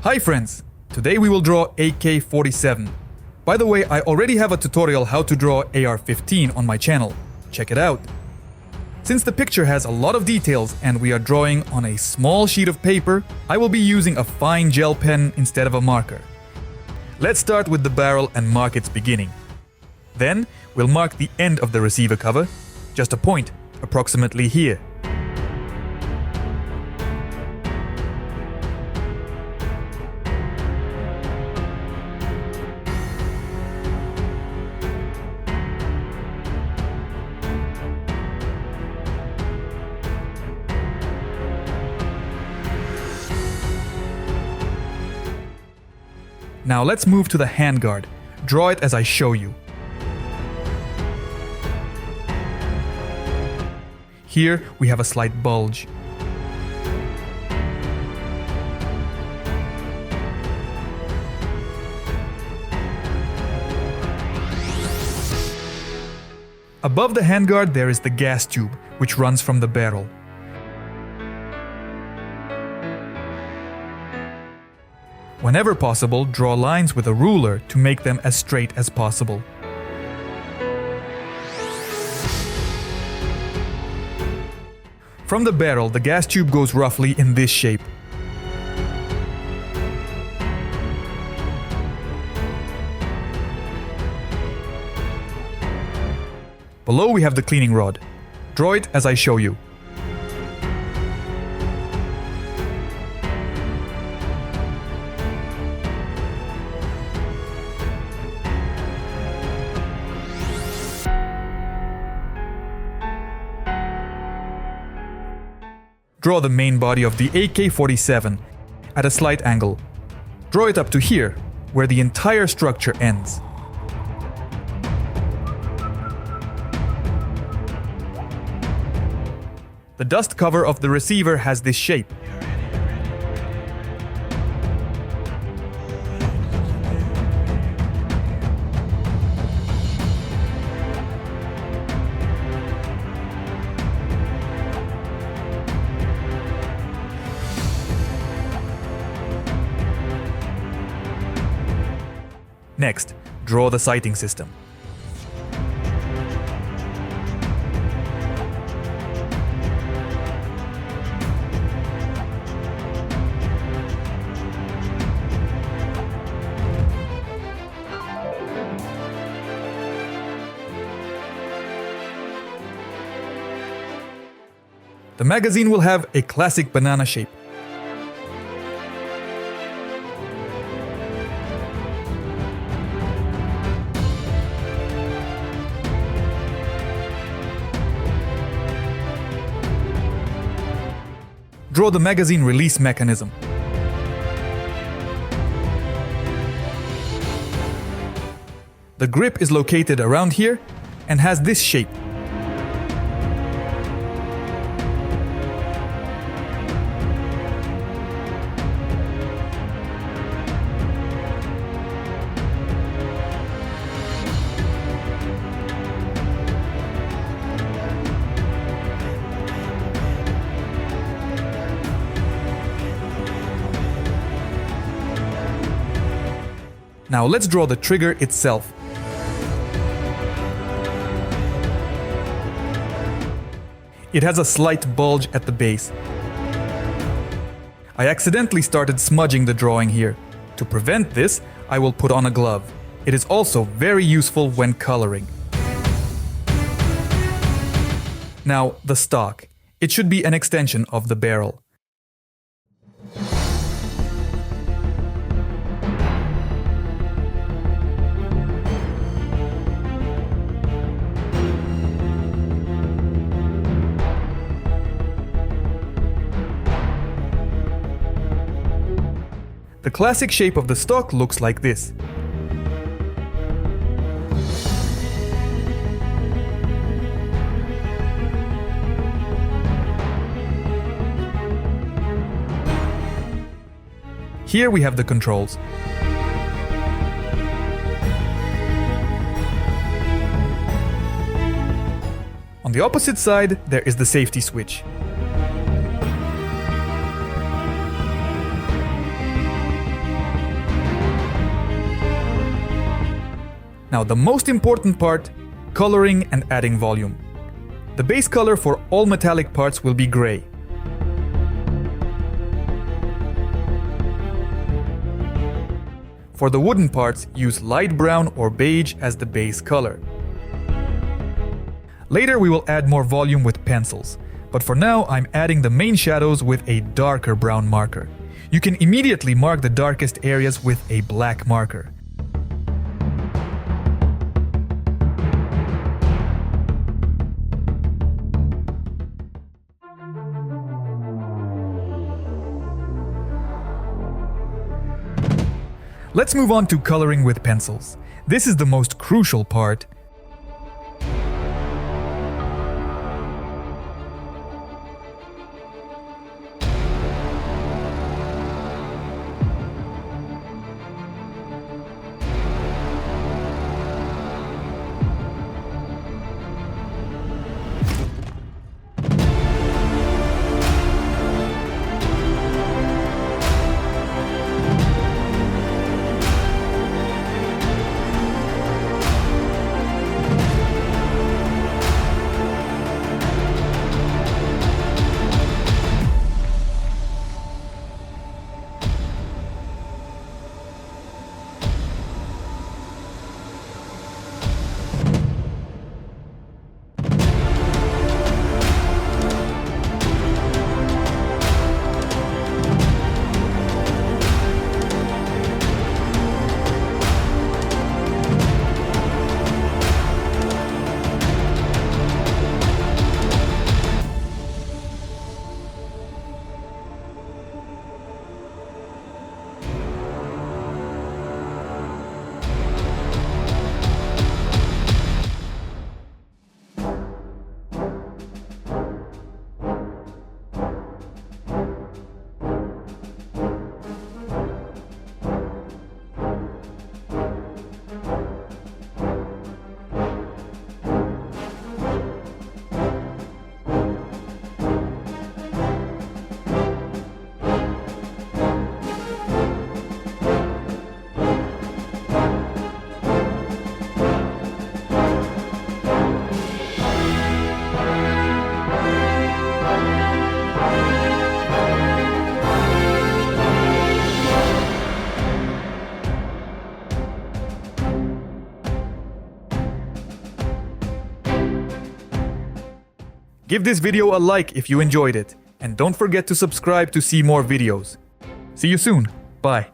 Hi friends! Today we will draw AK-47. By the way, I already have a tutorial how to draw AR-15 on my channel. Check it out. Since the picture has a lot of details and we are drawing on a small sheet of paper, I will be using a fine gel pen instead of a marker. Let's start with the barrel and mark its beginning. Then we'll mark the end of the receiver cover, just a point, approximately here. Now let's move to the handguard. Draw it as I show you. Here we have a slight bulge. Above the handguard there is the gas tube, which runs from the barrel. Whenever possible, draw lines with a ruler to make them as straight as possible. From the barrel, the gas tube goes roughly in this shape. Below we have the cleaning rod. Draw it as I show you. Draw the main body of the AK-47 at a slight angle. Draw it up to here, where the entire structure ends. The dust cover of the receiver has this shape. Next, draw the sighting system. The magazine will have a classic banana shape. Draw the magazine release mechanism. The grip is located around here and has this shape. Now let's draw the trigger itself. It has a slight bulge at the base. I accidentally started smudging the drawing here. To prevent this, I will put on a glove. It is also very useful when coloring. Now, the stock. It should be an extension of the barrel. The classic shape of the stock looks like this. Here we have the controls. On the opposite side, there is the safety switch. Now the most important part, coloring and adding volume. The base color for all metallic parts will be gray. For the wooden parts, use light brown or beige as the base color. Later we will add more volume with pencils, but for now I'm adding the main shadows with a darker brown marker. You can immediately mark the darkest areas with a black marker. Let's move on to coloring with pencils. This is the most crucial part. Give this video a like if you enjoyed it, and don't forget to subscribe to see more videos. See you soon. Bye.